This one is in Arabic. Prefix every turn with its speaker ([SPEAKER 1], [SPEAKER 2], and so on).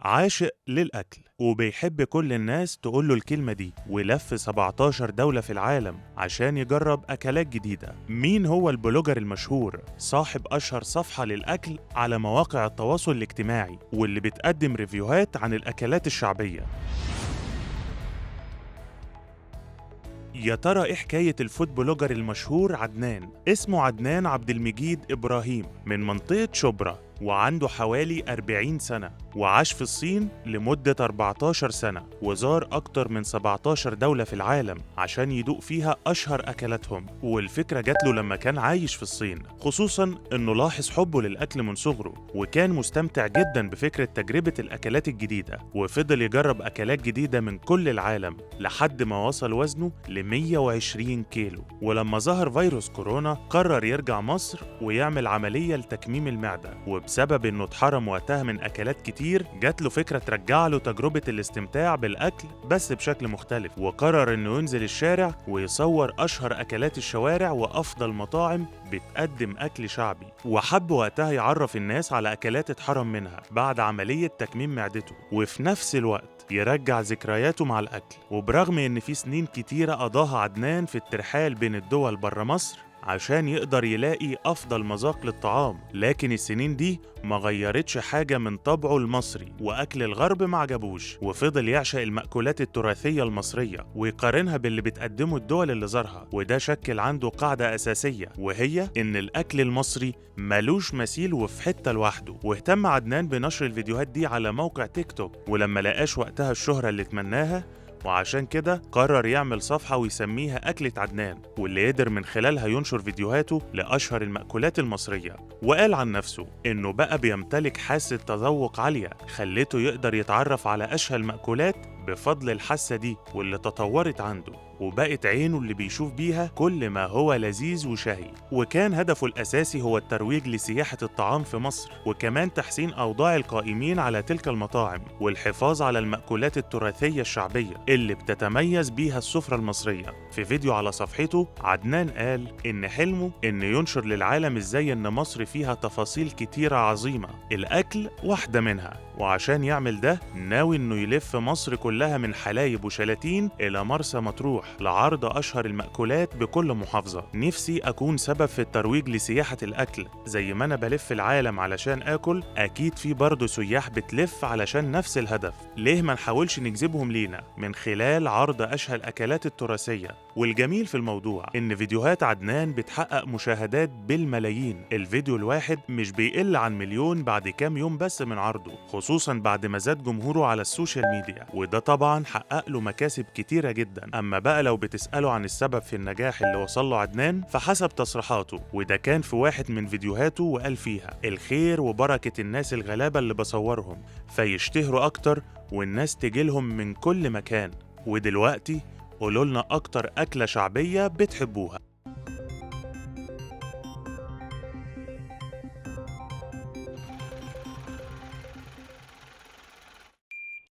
[SPEAKER 1] عاشق للأكل وبيحب كل الناس تقوله الكلمة دي، ولف 17 دولة في العالم عشان يجرب أكلات جديدة. مين هو البلوجر المشهور صاحب أشهر صفحة للأكل على مواقع التواصل الاجتماعي واللي بتقدم ريفيوهات عن الأكلات الشعبية؟ يا ترى ايه حكاية الفود بلوجر المشهور عدنان؟ اسمه عدنان عبد المجيد إبراهيم من منطقة شبرا، وعنده حوالي 40 سنة، وعاش في الصين لمدة 14 سنة، وزار أكتر من 17 دولة في العالم عشان يدوق فيها أشهر أكلاتهم. والفكرة جات له لما كان عايش في الصين، خصوصاً إنه لاحظ حبه للأكل من صغره، وكان مستمتع جداً بفكرة تجربة الأكلات الجديدة، وفضل يجرب أكلات جديدة من كل العالم لحد ما وصل وزنه ل 120 كيلو. ولما ظهر فيروس كورونا قرر يرجع مصر ويعمل عملية لتكميم المعدة، وبسبب إنه اتحرم وقتها من أكلات كتير جات له فكرة ترجع له تجربة الاستمتاع بالأكل بس بشكل مختلف، وقرر إنه ينزل الشارع ويصور أشهر أكلات الشوارع وأفضل مطاعم بتقدم أكل شعبي، وحب وقتها يعرف الناس على أكلات اتحرم منها بعد عملية تكميم معدته، وفي نفس الوقت يرجع ذكرياته مع الأكل. وبرغم إن في سنين كتيرة قضاها عدنان في الترحال بين الدول برا مصر عشان يقدر يلاقي أفضل مذاق للطعام، لكن السنين دي ما غيرتش حاجة من طبعه المصري، وأكل الغرب ما عجبوش، وفضل يعشق المأكولات التراثية المصرية ويقارنها باللي بتقدمه الدول اللي زارها. وده شكل عنده قاعدة أساسية، وهي إن الأكل المصري ملوش مثيل وفي حتة لوحده. واهتم عدنان بنشر الفيديوهات دي على موقع تيك توك، ولما لقاش وقتها الشهرة اللي اتمناها، وعشان كده قرر يعمل صفحة ويسميها أكلة عدنان، واللي قدر من خلالها ينشر فيديوهاته لأشهر المأكولات المصرية. وقال عن نفسه إنه بقى بيمتلك حاسة تذوق عالية خلته يقدر يتعرف على أشهى المأكولات بفضل الحاسة دي، واللي تطورت عنده وبقت عينه اللي بيشوف بيها كل ما هو لذيذ وشهي. وكان هدفه الأساسي هو الترويج لسياحة الطعام في مصر، وكمان تحسين أوضاع القائمين على تلك المطاعم، والحفاظ على المأكولات التراثية الشعبية اللي بتتميز بيها السفرة المصرية. في فيديو على صفحته عدنان قال إن حلمه إنه ينشر للعالم إزاي إن مصر فيها تفاصيل كتيرة عظيمة، الأكل واحدة منها، وعشان يعمل ده ناوي إنه يلف مصر كلها من حلايب وشلاتين إلى مرسى مطروح لعرض أشهر المأكولات بكل محافظة. نفسي أكون سبب في الترويج لسياحة الأكل، زي ما أنا بلف العالم علشان آكل، أكيد في برضه سياح بتلف علشان نفس الهدف. ليه ما نحاولش نجذبهم لينا من خلال عرض أشهى الأكلات التراثية؟ والجميل في الموضوع إن فيديوهات عدنان بتحقق مشاهدات بالملايين، الفيديو الواحد مش بيقل عن مليون بعد كام يوم بس من عرضه، خصوصا بعد ما زاد جمهوره على السوشيال ميديا، وده طبعا حقق له مكاسب كتيرة جدا. أما بقى لو بتسأله عن السبب في النجاح اللي وصل له عدنان، فحسب تصريحاته، وده كان في واحد من فيديوهاته، وقال فيها الخير وبركة الناس الغلابة اللي بصورهم فيشتهروا أكتر والناس تجيلهم من كل مكان. ودلوقتي قولولنا أكتر أكلة شعبية بتحبوها.